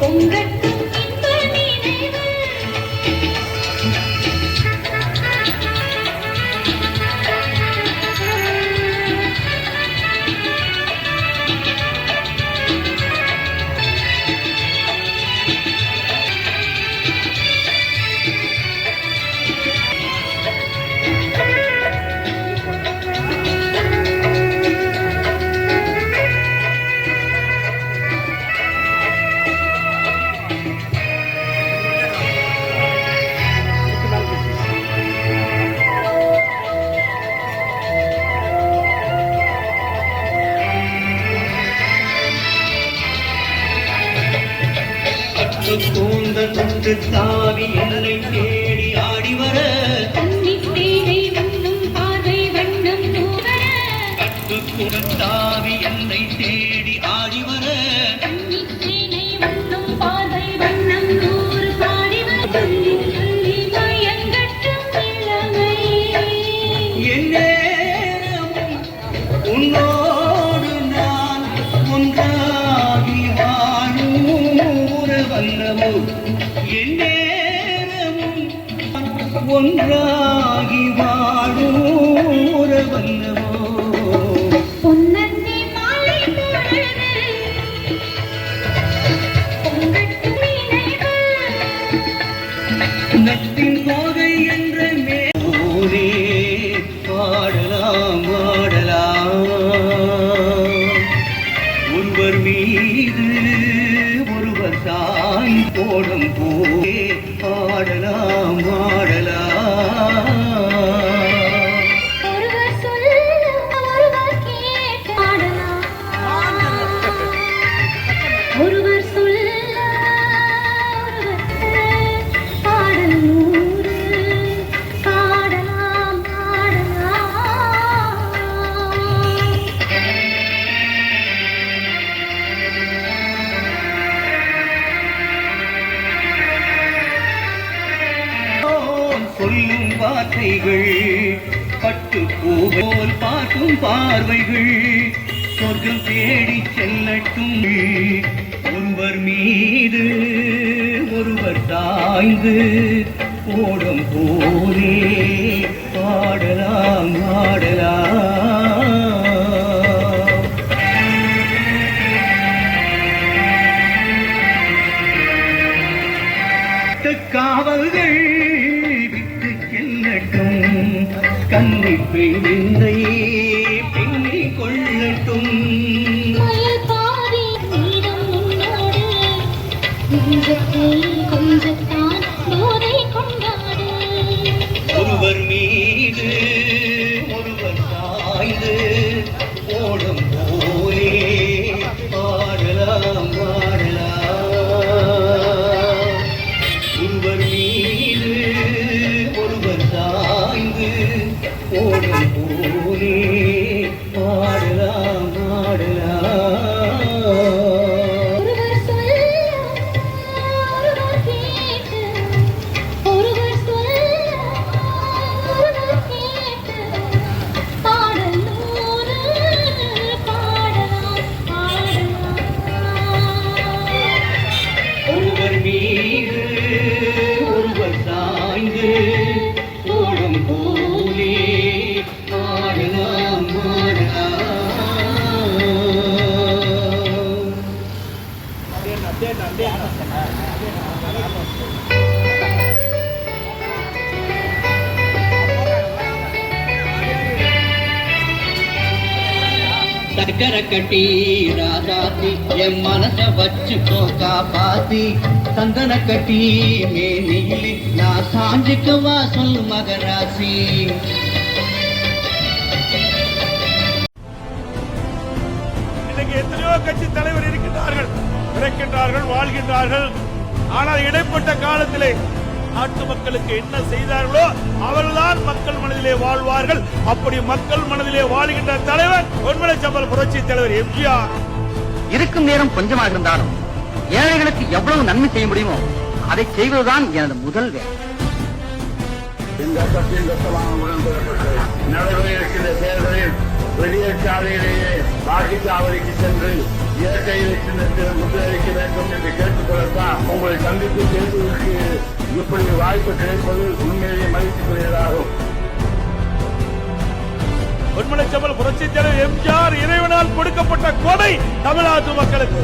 பொங்கட்டும் இன்ப நினைவு. கூந்தல் தாவி என்னை தேடி ஆடி வர கன்னித்தேனை உண்ணும் பார்வை வண்ணம் நூற. தாவி என்னை தேடி ஆடி வர கன்னித்தேனை உண்ணும் பார்வை வண்ணம் நூறு பாடி வர. சொல்லி சொல்லி மயங்கட்டும் இளமை. எந்நேரமும் உன்னோடு நான் ஒன்றாகி வாழும் வல்லமோ. எந்நேரமும் ஒன்றாகி வாழும் வல்லமோ. பொன்னந்தி மாலை பொழுது பொங்கட்டும் நினைவு. நத்தின் போகை என்ற மேலே பாடலாம் பாடலாம். ஒருவர் மீது ஒருவர் தாய் போடும் போதே பாடலாம் பாடலாம். ஒருவர் சொல்ல ஒருவர் கேட்டு பாடலாம். ஒருவர் சொல்ல ஒருவர் பாடல் நூறு பாடலாம் பாடலாம். சொல்லும் வார்த்தைகள் பட்டு போல் பார்க்கும் பார்வைகள் சொர்க்கம் தேடி செல்லட்டும். ஒருவர் மீது ஒருவர் தாய்ந்து ஓடும் போலே பாடலாம் பாடலாம். காவல்கள் விட்டு செல்லட்டும். கண்ணி பெண்ணை பின்னிக் கொள்ளட்டும். மயில் பாதி நீரம் உன்னோடு நெஞ்சத்தை கொஞ்சத்தான் போதை கொண்டாடு. ஒருவர் மீது ஒருவர் சாய்ந்து ஓடும் போலே பாடலாம் பாடலாம். ஒருவர் மீது ஒருவர் சாய்ந்து ஓடும் போலே பாடலாம் பாடலாம். ஒருவர் சொல்ல ஒருவர் கேட்டு ஒருவர் சொல்ல ஒருவர் கேட்டு பாடல் நூறு பாடலாம் பாடலாம். ஒருவர் மீது ஒருவர் சாய்ந்து ஓடும் போலே பாடலாம் பாடலாம். சக்கரை கட்டி ராஜாத்தி என் மனச வச்சுக்கோ காப்பாத்தி. சந்தன கட்டி மேனியில் நான் சாஞ்சுக்கவா சொல் மகராசி. இன்னைக்கு எத்தனையோ கட்சி தலைவர் இருக்கின்றார்கள், பிறக்கின்றார்கள், வாழ்கின்றார்கள். ஆனால் இடைப்பட்ட காலத்திலே நாட்டு மக்களுக்கு என்ன செய்தார்களோ அவர்கள்தான் மக்கள் மனதிலே வாழ்வார்கள். அப்படி மக்கள் மனதிலே வாழ்கின்ற தலைவர் பொன்மலை சம்பல் புரட்சி தலைவர் எம்ஜிஆர். இருக்கும் நேரம் கொஞ்சமாக இருந்தாலும் ஏழைகளுக்கு எவ்வளவு நன்மை செய்ய முடியுமோ அதை செய்வதுதான் எனது முதல் வேலை. இந்த கட்சியின் நடைபெற இருக்கின்ற தேர்தலில் வெளியேற்றாதையிலேயே வாக்குச்சாவடிக்கு சென்று இயற்கையை சின்னத்தில் முத்திரைக்க வேண்டும் என்று கேட்டுக்கொள்ளத்தான் உங்களை சந்தித்து பேசுவதற்கு இப்படி வாய்ப்பு கிடைப்பது உண்மையிலேயே மகிழ்ச்சிக்குரியதாகும். பொன்மலைச்செம்மல் புரட்சித் தலைவர் எம்ஜிஆர் இறைவனால் கொடுக்கப்பட்ட கொடை தமிழ்நாட்டு மக்களுக்கு.